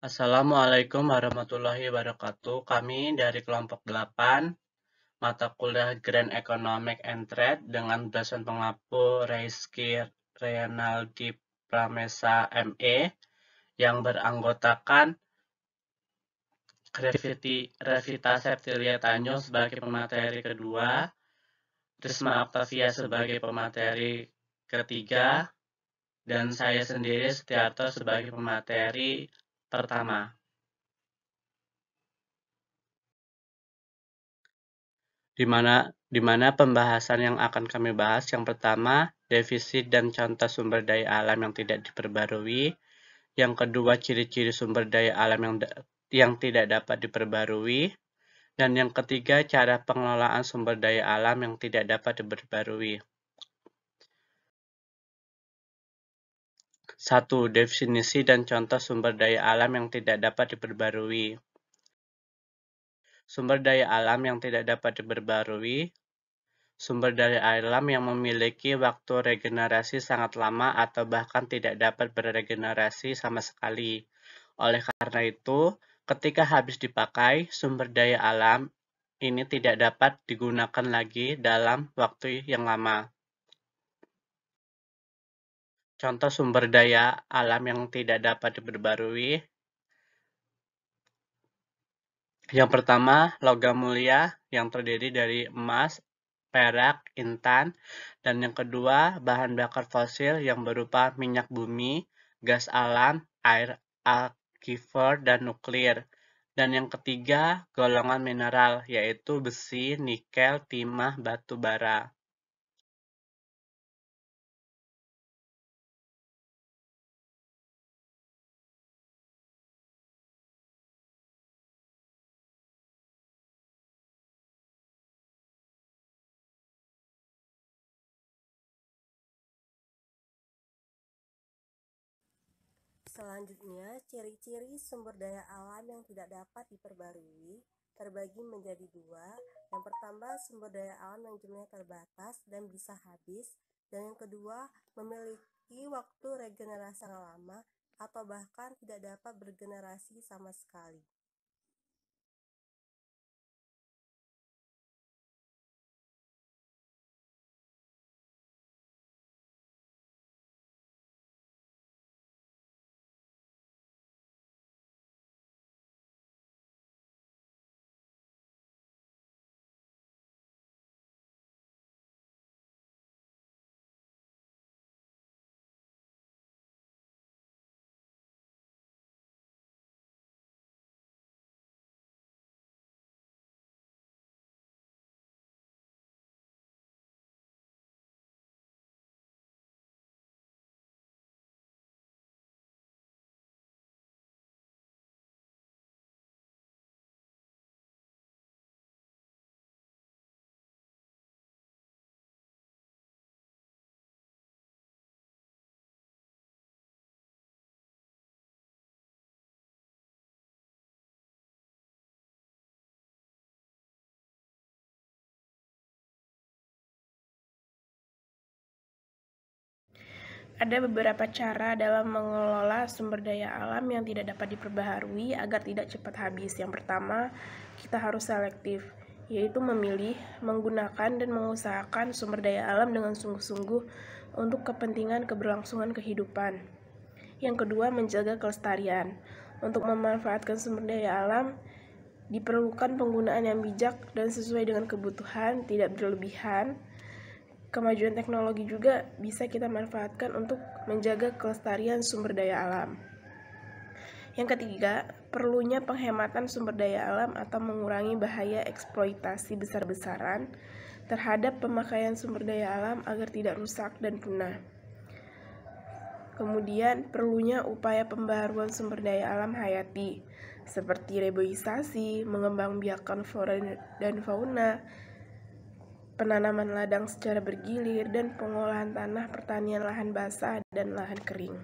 Assalamualaikum warahmatullahi wabarakatuh. Kami dari kelompok 8, mata kuliah Grand Economic and Trade dengan dosen pengampu Rizky Reynaldi Pramesa ME yang beranggotakan Revita Septilia Tanjung sebagai pemateri kedua, Risma Octavia sebagai pemateri ketiga, dan saya sendiri Setiarto sebagai pemateri pertama. Di mana pembahasan yang akan kami bahas yang pertama, defisit dan contoh sumber daya alam yang tidak diperbarui. Yang kedua, ciri-ciri sumber daya alam yang tidak dapat diperbarui. Dan yang ketiga, cara pengelolaan sumber daya alam yang tidak dapat diperbarui. 1. Definisi dan contoh sumber daya alam yang tidak dapat diperbarui. Sumber daya alam yang tidak dapat diperbarui. Sumber daya alam yang memiliki waktu regenerasi sangat lama atau bahkan tidak dapat beregenerasi sama sekali. Oleh karena itu, ketika habis dipakai, sumber daya alam ini tidak dapat digunakan lagi dalam waktu yang lama. Contoh sumber daya alam yang tidak dapat diperbarui. Yang pertama, logam mulia yang terdiri dari emas, perak, intan, dan yang kedua, bahan bakar fosil yang berupa minyak bumi, gas alam, air aquifer, dan nuklir. Dan yang ketiga, golongan mineral, yaitu besi, nikel, timah, batu bara. Selanjutnya, ciri-ciri sumber daya alam yang tidak dapat diperbarui terbagi menjadi dua. Yang pertama, sumber daya alam yang jumlahnya terbatas dan bisa habis. Dan yang kedua, memiliki waktu regenerasi yang lama atau bahkan tidak dapat bergenerasi sama sekali. Ada beberapa cara dalam mengelola sumber daya alam yang tidak dapat diperbaharui agar tidak cepat habis. Yang pertama, kita harus selektif, yaitu memilih, menggunakan, dan mengusahakan sumber daya alam dengan sungguh-sungguh untuk kepentingan keberlangsungan kehidupan. Yang kedua, menjaga kelestarian. Untuk memanfaatkan sumber daya alam, diperlukan penggunaan yang bijak dan sesuai dengan kebutuhan, tidak berlebihan. Kemajuan teknologi juga bisa kita manfaatkan untuk menjaga kelestarian sumber daya alam. Yang ketiga, perlunya penghematan sumber daya alam atau mengurangi bahaya eksploitasi besar-besaran terhadap pemakaian sumber daya alam agar tidak rusak dan punah. Kemudian, perlunya upaya pembaharuan sumber daya alam hayati, seperti reboisasi, mengembangbiakan flora dan fauna, penanaman ladang secara bergilir, dan pengolahan tanah pertanian lahan basah dan lahan kering.